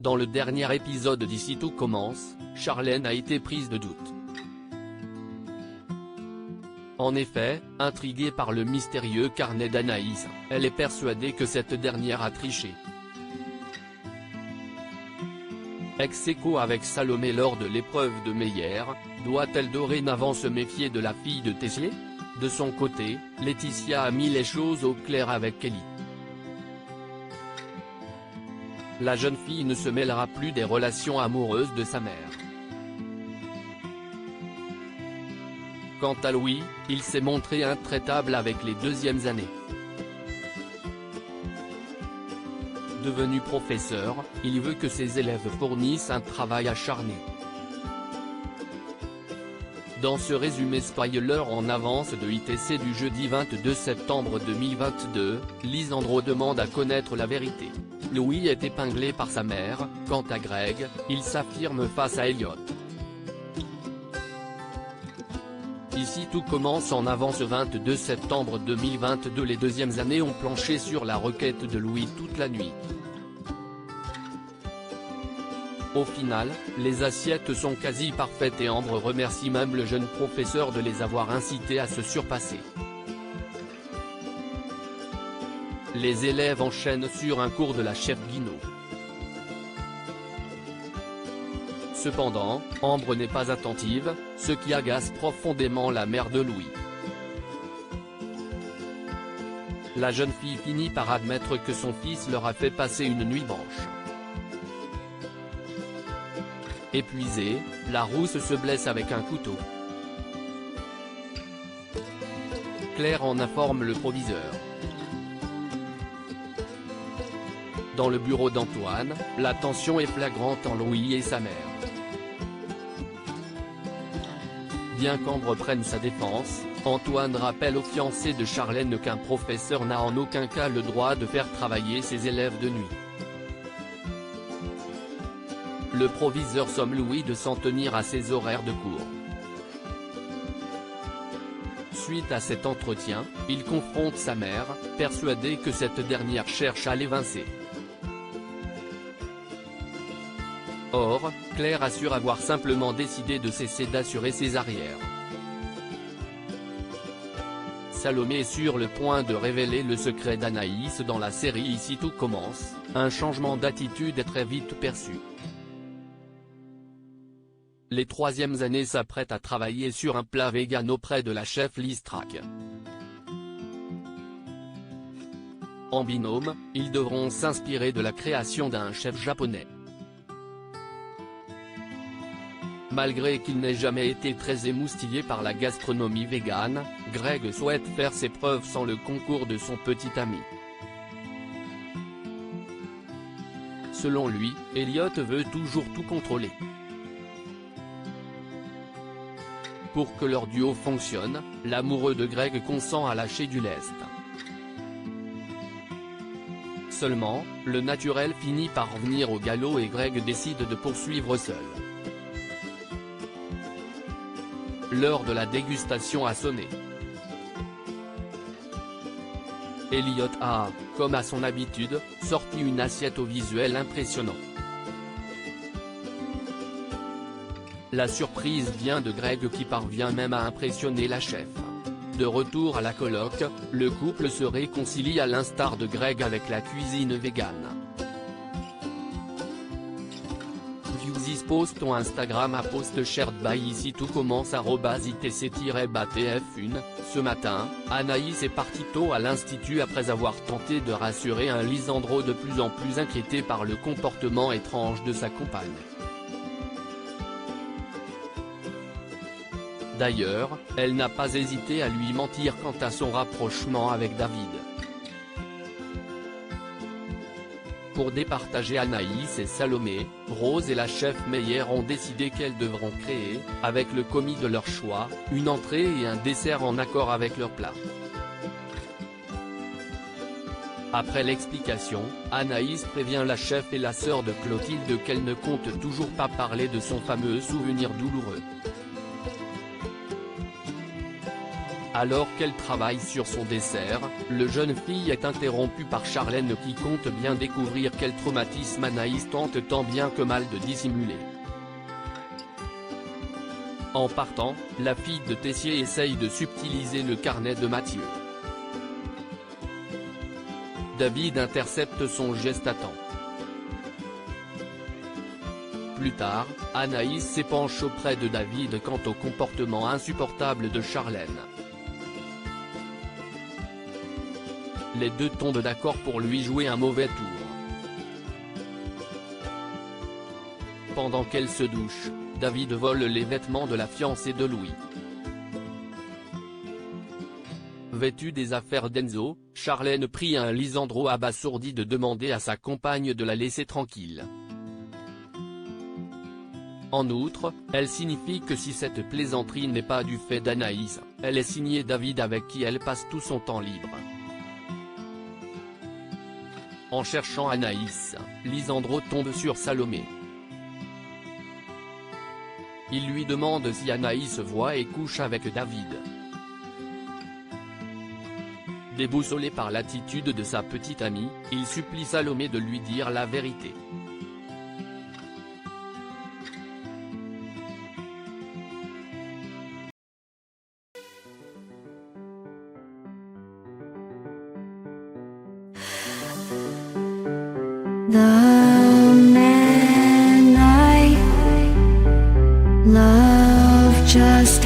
Dans le dernier épisode d'Ici tout commence, Charlène a été prise de doute. En effet, intriguée par le mystérieux carnet d'Anaïs, elle est persuadée que cette dernière a triché. Ex-aequo avec Salomé lors de l'épreuve de Meyer, doit-elle dorénavant se méfier de la fille de Tessier? De son côté, Laetitia a mis les choses au clair avec Kelly. La jeune fille ne se mêlera plus des relations amoureuses de sa mère. Quant à Louis, il s'est montré intraitable avec les deuxièmes années. Devenu professeur, il veut que ses élèves fournissent un travail acharné. Dans ce résumé spoiler en avance de ITC du jeudi 22 septembre 2022, Lisandro demande à connaître la vérité. Louis est épinglé par sa mère. Quant à Greg, il s'affirme face à Elliot. Ici tout commence en avance 22 septembre 2022. Les deuxièmes années ont planché sur la requête de Louis toute la nuit. Au final, les assiettes sont quasi parfaites et Ambre remercie même le jeune professeur de les avoir incités à se surpasser. Les élèves enchaînent sur un cours de la chef Guinaud. Cependant, Ambre n'est pas attentive, ce qui agace profondément la mère de Louis. La jeune fille finit par admettre que son fils leur a fait passer une nuit blanche. Épuisée, la rousse se blesse avec un couteau. Claire en informe le proviseur. Dans le bureau d'Antoine, la tension est flagrante entre Louis et sa mère. Bien qu'Ambre prenne sa défense, Antoine rappelle au fiancé de Charlène qu'un professeur n'a en aucun cas le droit de faire travailler ses élèves de nuit. Le proviseur somme Louis de s'en tenir à ses horaires de cours. Suite à cet entretien, il confronte sa mère, persuadé que cette dernière cherche à l'évincer. Or, Claire assure avoir simplement décidé de cesser d'assurer ses arrières. Salomé est sur le point de révéler le secret d'Anaïs dans la série Ici tout commence, un changement d'attitude est très vite perçu. Les troisièmes années s'apprêtent à travailler sur un plat vegan auprès de la chef Liz Track. En binôme, ils devront s'inspirer de la création d'un chef japonais. Malgré qu'il n'ait jamais été très émoustillé par la gastronomie végane, Greg souhaite faire ses preuves sans le concours de son petit ami. Selon lui, Elliot veut toujours tout contrôler. Pour que leur duo fonctionne, l'amoureux de Greg consent à lâcher du lest. Seulement, le naturel finit par revenir au galop et Greg décide de poursuivre seul. L'heure de la dégustation a sonné. Elliot a, comme à son habitude, sorti une assiette au visuel impressionnant. La surprise vient de Greg qui parvient même à impressionner la chef. De retour à la coloc, le couple se réconcilie à l'instar de Greg avec la cuisine végane. Viewsis post on Instagram à post shared by Ici tout commence @itc-batf1. Ce matin, Anaïs est partie tôt à l'institut après avoir tenté de rassurer un Lisandro de plus en plus inquiété par le comportement étrange de sa compagne. D'ailleurs, elle n'a pas hésité à lui mentir quant à son rapprochement avec David. Pour départager Anaïs et Salomé, Rose et la chef Meyer ont décidé qu'elles devront créer, avec le commis de leur choix, une entrée et un dessert en accord avec leur plat. Après l'explication, Anaïs prévient la chef et la sœur de Clotilde qu'elle ne compte toujours pas parler de son fameux souvenir douloureux. Alors qu'elle travaille sur son dessert, le jeune fille est interrompu par Charlène qui compte bien découvrir quel traumatisme Anaïs tente tant bien que mal de dissimuler. En partant, la fille de Tessier essaye de subtiliser le carnet de Mathieu. David intercepte son geste à temps. Plus tard, Anaïs s'épanche auprès de David quant au comportement insupportable de Charlène. Les deux tombent d'accord pour lui jouer un mauvais tour. Pendant qu'elle se douche, David vole les vêtements de la fiancée de Louis. Vêtue des affaires d'Enzo, Charlène prie un Lisandro abasourdi de demander à sa compagne de la laisser tranquille. En outre, elle signifie que si cette plaisanterie n'est pas du fait d'Anaïs, elle est signée David avec qui elle passe tout son temps libre. En cherchant Anaïs, Lisandro tombe sur Salomé. Il lui demande si Anaïs voit et couche avec David. Déboussolé par l'attitude de sa petite amie, il supplie Salomé de lui dire la vérité. The man I love just